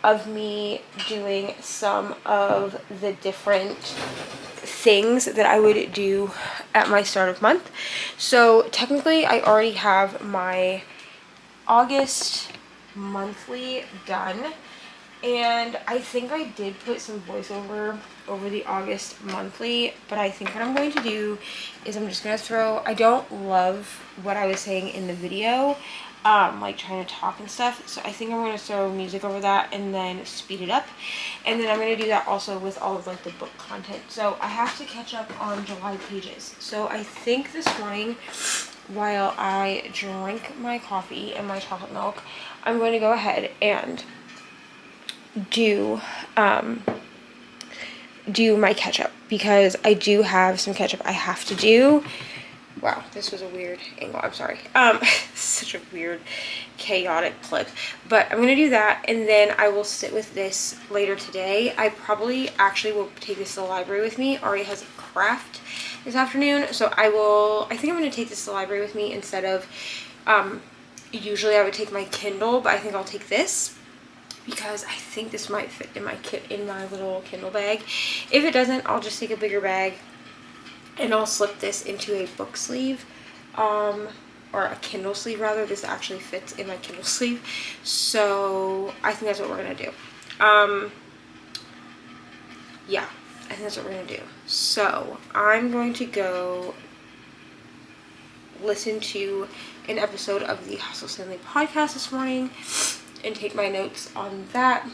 A: of me doing some of the different things that I would do at my start of month. So technically I already have my August monthly done, and I think I did put some voiceover over the August monthly, but I think what I'm going to do is I'm just going to throw, I don't love what I was saying in the video, like trying to talk and stuff, so I think I'm going to throw music over that and then speed it up, and then I'm going to do that also with all of like the book content. So I have to catch up on July pages. So I think this morning while I drink my coffee and my chocolate milk, I'm going to go ahead and do my catch up, because I do have some catch up I have to do. Wow, this was a weird angle, I'm sorry. Such a weird, chaotic clip. But I'm gonna do that, and then I will sit with this later today. I probably actually will take this to the library with me. Ari has a craft this afternoon, so I think I'm gonna take this to the library with me instead of, usually I would take my Kindle, but I think I'll take this, because I think this might fit in my little Kindle bag. If it doesn't, I'll just take a bigger bag and I'll slip this into a book sleeve, or a Kindle sleeve rather. This actually fits in my Kindle sleeve, so I think that's what we're gonna do. Yeah, I think that's what we're gonna do. So I'm going to go listen to an episode of the Hustle Stanley podcast this morning and take my notes on that,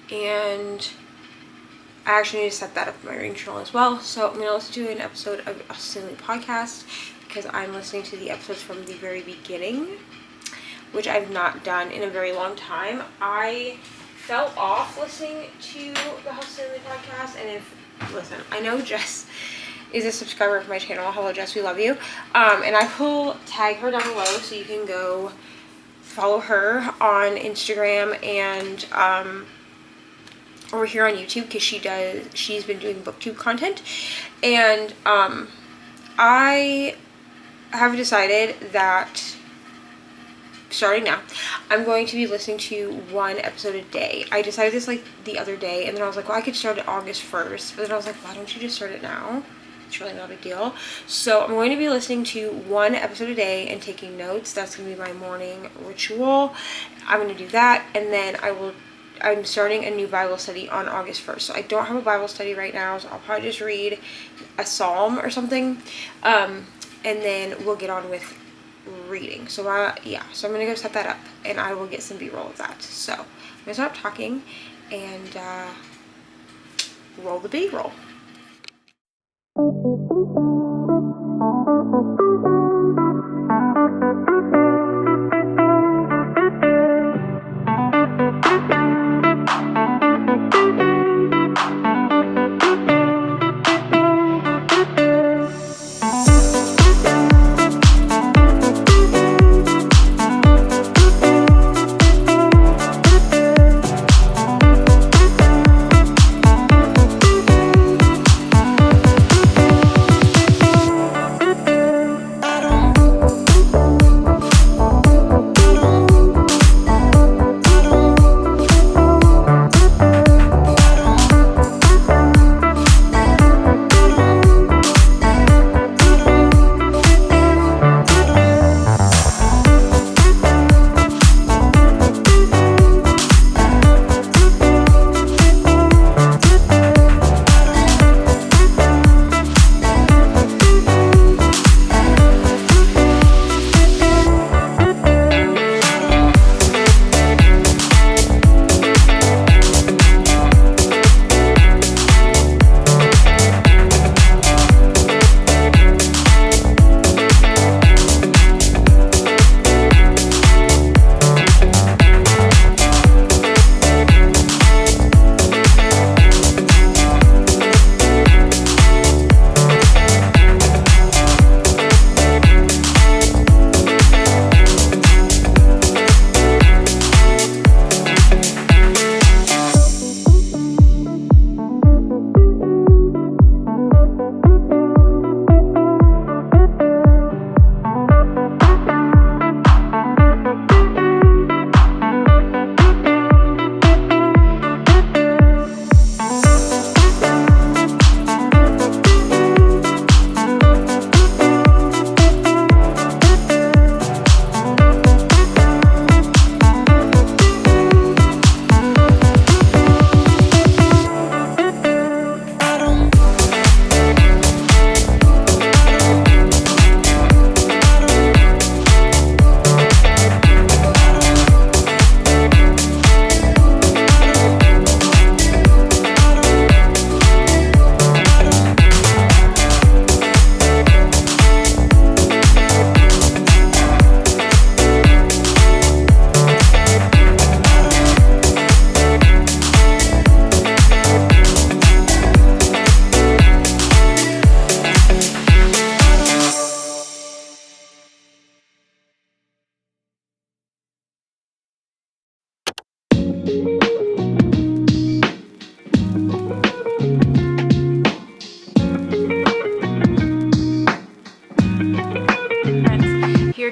A: and I actually need to set that up in my reading journal as well. So I'm going to listen to an episode of Hustle Stanley podcast, because I'm listening to the episodes from the very beginning, which I've not done in a very long time. I fell off listening to the Hustle Stanley podcast, and listen, I know Jess is a subscriber of my channel. Hello Jess, we love you. And I will tag her down below so you can go follow her on Instagram and over here on YouTube, because she's been doing booktube content. And I have decided that starting now I'm going to be listening to one episode a day. I decided this like the other day, and then I was like, well, I could start it August 1st, but then I was like, why don't you just start it now? It's really not a big deal. So I'm going to be listening to 1 episode a day and taking notes. That's going to be my morning ritual. I'm going to do that, and then I'm starting a new Bible study on August 1st. So I don't have a Bible study right now, so I'll probably just read a psalm or something, and then we'll get on with reading. So yeah, so I'm gonna go set that up, and I will get some B-roll of that. So I'm gonna stop talking and roll the B-roll.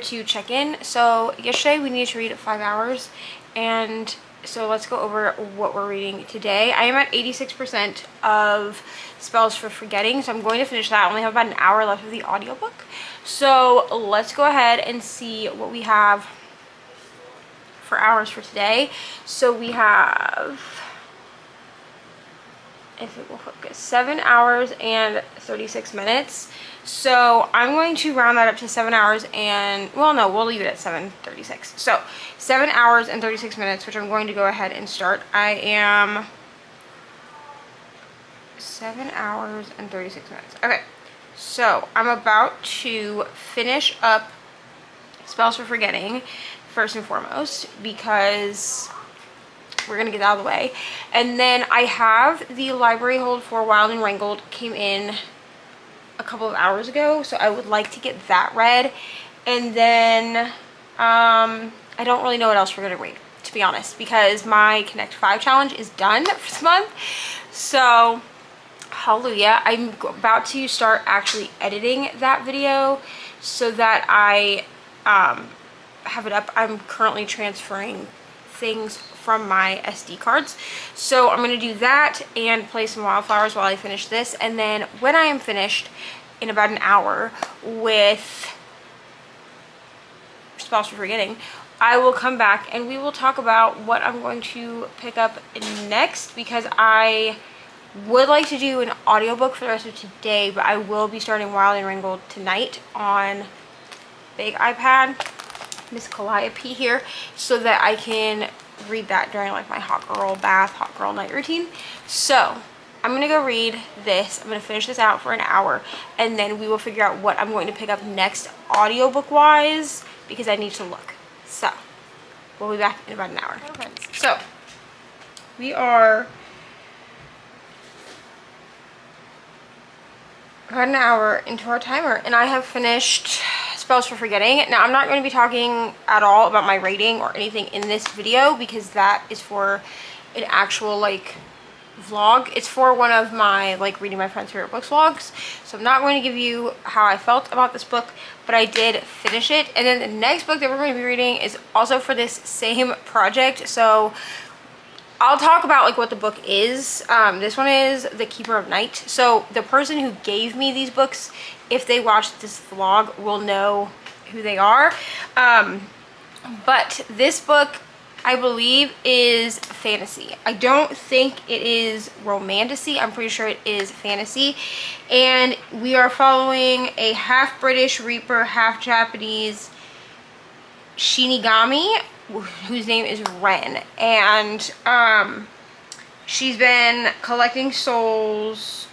A: To check in. So yesterday we needed to read 5 hours, and so let's go over what we're reading today. I am at 86% of Spells for Forgetting, so I'm going to finish that. I only have about an hour left of the audiobook, so let's go ahead and see what we have for hours for today. So we have, if it will focus, 7 hours and 36 minutes. So I'm going to round that up to 7 hours and, well, no, we'll leave it at 7:36. So 7 hours and 36 minutes, which I'm going to go ahead and start. I am 7 hours and 36 minutes. Okay, so I'm about to finish up Spells for Forgetting first and foremost, because we're gonna get that out of the way. And then I have the library hold for Wild and Wrangled, came in a couple of hours ago, so I would like to get that read. And then I don't really know what else we're gonna read, to be honest, because my Connect 5 challenge is done for this month. So hallelujah. I'm about to start actually editing that video so that I have it up. I'm currently transferring things from my SD cards. So I'm gonna do that and play some Wildflowers while I finish this. And then when I am finished in about an hour with Spells for Forgetting, I will come back and we will talk about what I'm going to pick up next, because I would like to do an audiobook for the rest of today, but I will be starting Wild and Wrangled tonight on big iPad, Miss Calliope here, so that I can read that during like my hot girl bath, hot girl night routine. So I'm gonna go read this. I'm gonna finish this out for an hour, and then we will figure out what I'm going to pick up next audiobook wise, because I need to look. So we'll be back in about an hour. Okay. So we are about an hour into our timer, and I have finished Spells for Forgetting. Now, I'm not going to be talking at all about my rating or anything in this video, because that is for an actual like vlog. It's for one of my like reading my friend's favorite books vlogs. So I'm not going to give you how I felt about this book, but I did finish it. And then the next book that we're going to be reading is also for this same project. So I'll talk about like what the book is. This one is The Keeper of Night. So the person who gave me these books, if they watch this vlog, will know who they are. But this book, I believe, is fantasy. I don't think it is romantasy. I'm pretty sure it is fantasy. And we are following a half British Reaper, half Japanese Shinigami, whose name is Ren, and she's been collecting souls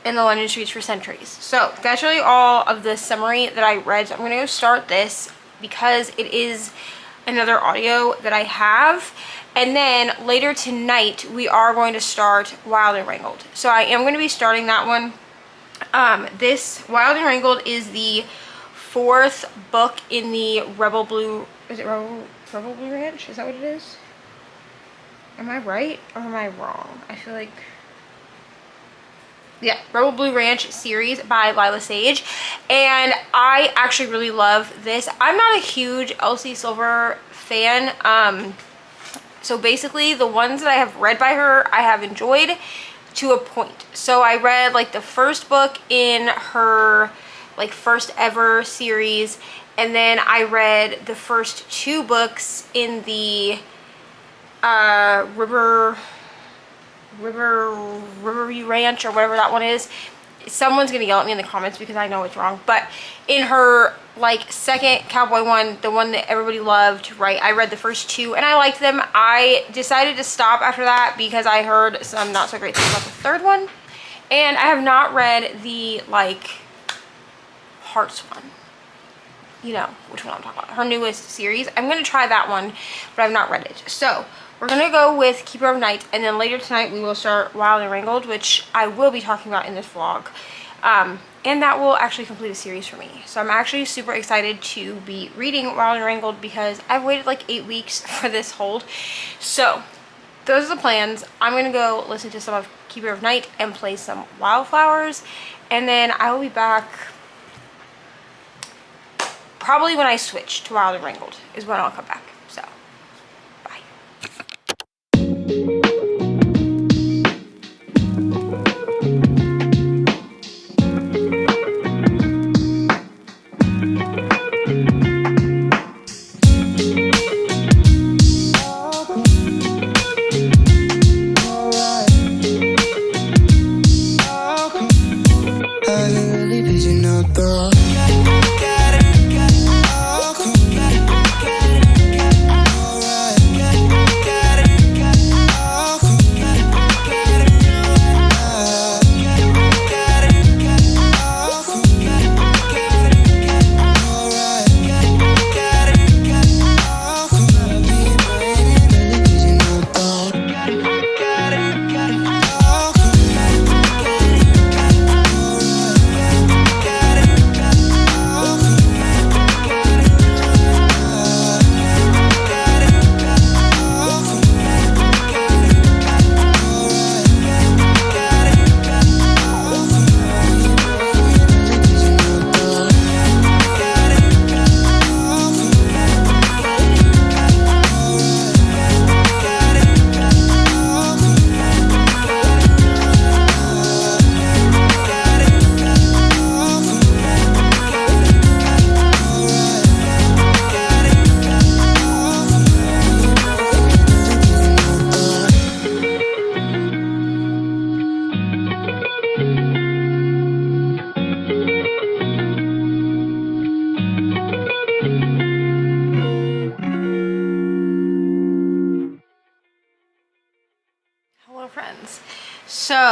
A: in the London streets for centuries. So that's really all of the summary that I read. So I'm gonna go start this because it is another audio that I have, and then later tonight we are going to start Wild and Wrangled. So I am going to be starting that one. This Wild and Wrangled is the 4th book in the Rebel Blue, is it Rebel Blue Ranch? Is that what it is? Am I right or am I wrong? I feel like, yeah, Rebel Blue Ranch series by Lila Sage. And I actually really love this. I'm not a huge Elsie Silver fan. So basically the ones that I have read by her, I have enjoyed to a point. So I read like the first book in her like first ever series, and then I read the first 2 books in the Riverview Ranch or whatever that one is. Someone's gonna yell at me in the comments because I know it's wrong, but in her like second cowboy one, the one that everybody loved, right, I read the first 2 and I liked them. I decided to stop after that because I heard some not so great things about the 3rd one, and I have not read the like Hearts one, you know which one I'm talking about, her newest series. I'm gonna try that one, but I've not read it. So we're gonna go with Keeper of Night, and then later tonight we will start Wild and Wrangled, which I will be talking about in this vlog. And that will actually complete a series for me. So I'm actually super excited to be reading Wild and Wrangled because I've waited like 8 weeks for this hold. So those are the plans. I'm gonna go listen to some of Keeper of Night and play some Wildflowers, and then I will be back probably when I switch to Wild and Wrangled is when I'll come back. So bye.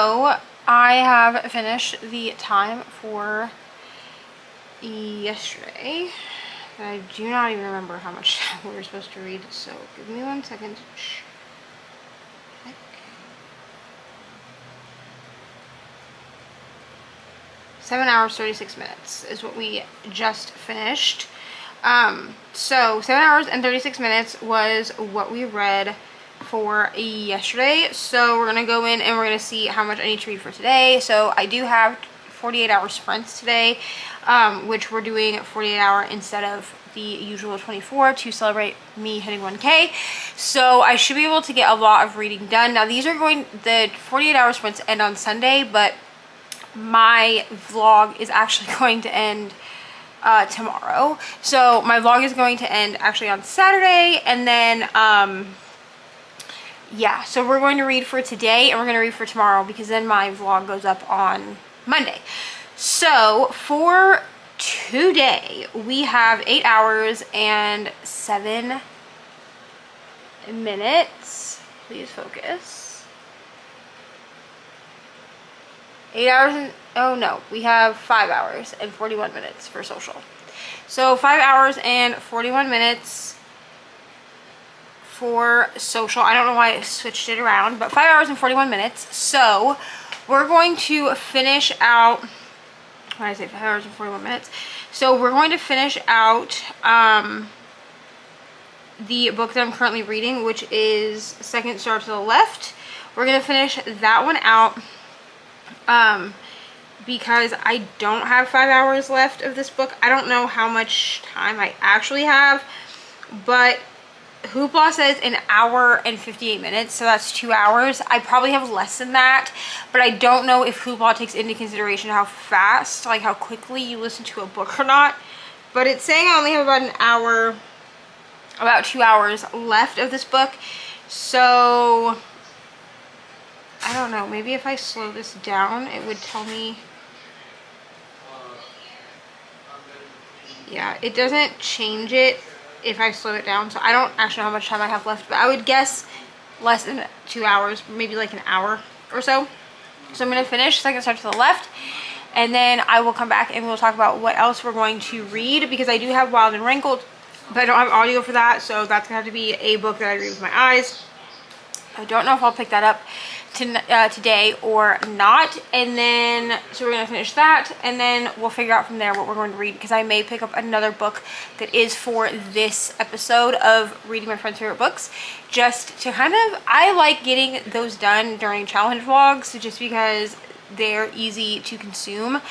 A: So I have finished the time for yesterday. I do not even remember how much we were supposed to read, so give me 1 second to check. 7 hours, 36 minutes is what we just finished. So 7 hours and 36 minutes was what we read for yesterday. So we're gonna go in and we're gonna see how much I need to read for today. So I do have 48-hour sprints today, which we're doing 48-hour instead of the usual 24 to celebrate me hitting 1K. So I should be able to get a lot of reading done. Now the 48-hour sprints end on Sunday, but my vlog is actually going to end tomorrow. So my vlog is going to end actually on Saturday, and then yeah, so we're going to read for today and we're going to read for tomorrow, because then my vlog goes up on Monday. So for today we have 8 hours and 7 minutes. Please focus. 8 hours and, oh no, we have 5 hours and 41 minutes for social. So 5 hours and 41 minutes for social. I don't know why I switched it around, but 5 hours and 41 minutes. So we're going to finish out, what did I say, 5 hours and 41 minutes. So we're going to finish out the book that I'm currently reading, which is Second Star to the Left. We're going to finish that one out because I don't have 5 hours left of this book. I don't know how much time I actually have, but Hoopla says an hour and 58 minutes, so that's 2 hours. I probably have less than that, but I don't know if Hoopla takes into consideration how fast, like how quickly you listen to a book or not. But it's saying I only have about an hour, about 2 hours left of this book. So I don't know, maybe if I slow this down, it would tell me. Yeah, it doesn't change it if I slow it down, so I don't actually know how much time I have left, but I would guess less than 2 hours, maybe like an hour or so. So I'm going to finish Second Star to the Left, and then I will come back and we'll talk about what else we're going to read, because I do have Wild and Wrinkled, but I don't have audio for that, so that's going to have to be a book that I read with my eyes. I don't know if I'll pick that up today or not. And then, so we're going to finish that, and then we'll figure out from there what we're going to read, because I may pick up another book that is for this episode of Reading My Friend's Favorite Books, just to kind of, I like getting those done during challenge vlogs just because they're easy to consume.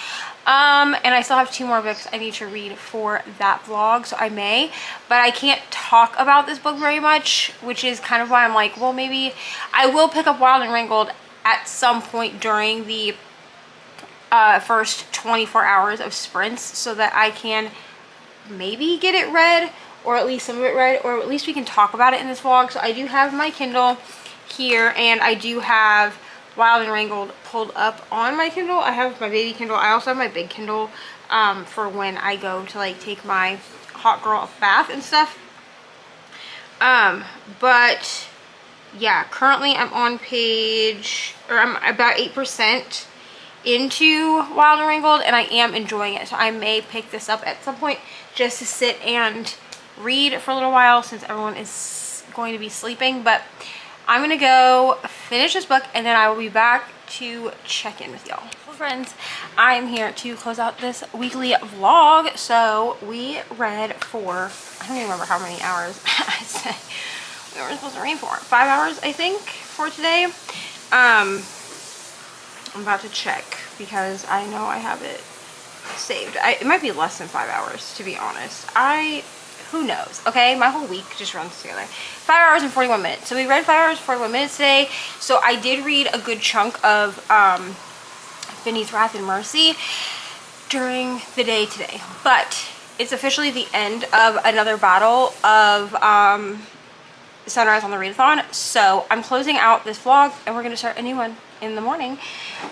A: And I still have 2 more books I need to read for that vlog, so I may, but I can't talk about this book very much, which is kind of why I'm like, well, maybe I will pick up Wild and Wrinkled at some point during the first 24 hours of sprints, so that I can maybe get it read, or at least some of it read, or at least we can talk about it in this vlog. So I do have my Kindle here, and I do have Wild and Wrinkled pulled up on my Kindle. I have my baby Kindle. I also have my big Kindle for when I go to like take my hot girl bath and stuff. But yeah, currently I'm on page, or I'm about 8% into Wild and Wrinkled, and I am enjoying it. So I may pick this up at some point just to sit and read for a little while, since everyone is going to be sleeping. But I'm gonna go finish this book, and then I will be back to check in with y'all. Well, friends, I'm here to close out this weekly vlog. So we read for, I don't even remember how many hours I said we were supposed to read for. 5 hours, I think, for today. I'm about to check because I know I have it saved. It might be less than 5 hours, to be honest. Who knows, okay? My whole week just runs together. 5 hours and 41 minutes. So we read 5 hours and 41 minutes today. So I did read a good chunk of Beneath Wrath and Mercy during the day today. But it's officially the end of another battle of Sunrise on the Readathon. So I'm closing out this vlog, and we're going to start a new one in the morning.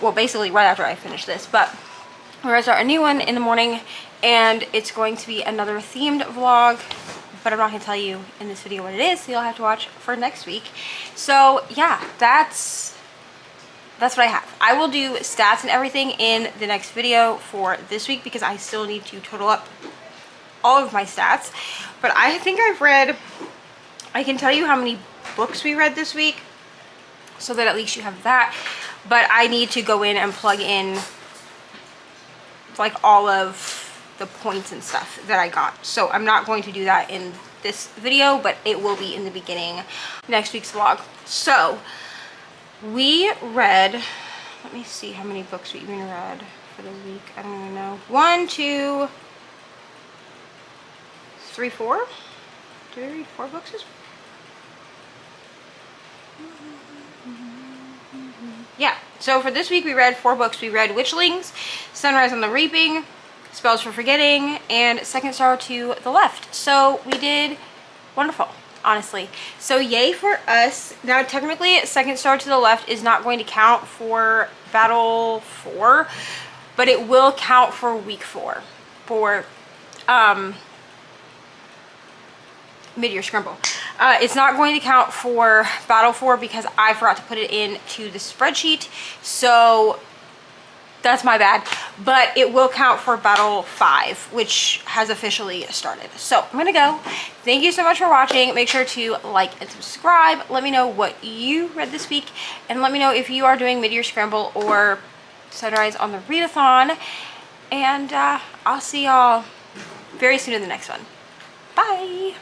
A: Well, basically right after I finish this. But we're going to start a new one in the morning, and it's going to be another themed vlog, but I'm not going to tell you in this video what it is, so you'll have to watch for next week. So yeah, that's that's what I have. I will do stats and everything in the next video for this week because I still need to total up all of my stats. But I think I can tell you how many books we read this week so that at least you have that. But I need to go in and plug in like all of the points and stuff that I got. So I'm not going to do that in this video, but it will be in the beginning next week's vlog. So we read, let me see how many books we even read for the week. I don't even know. 1, 2, 3, 4. Did we read 4 books this week? Yeah, so for this week we read 4 books. We read Witchlings, Sunrise on the Reaping, Spells for Forgetting, and Second Star to the Left. So we did wonderful, honestly. So yay for us. Now technically Second Star to the Left is not going to count for Battle 4, but it will count for week 4 for Mid-Year Scrimble. It's not going to count for Battle 4 because I forgot to put it into the spreadsheet, so that's my bad. But it will count for Battle 5, which has officially started. So I'm gonna go. Thank you so much for watching. Make sure to like and subscribe. Let me know what you read this week, and let me know if you are doing Mid-Year Scramble or Sunrise on the Readathon. And I'll see y'all very soon in the next one. Bye!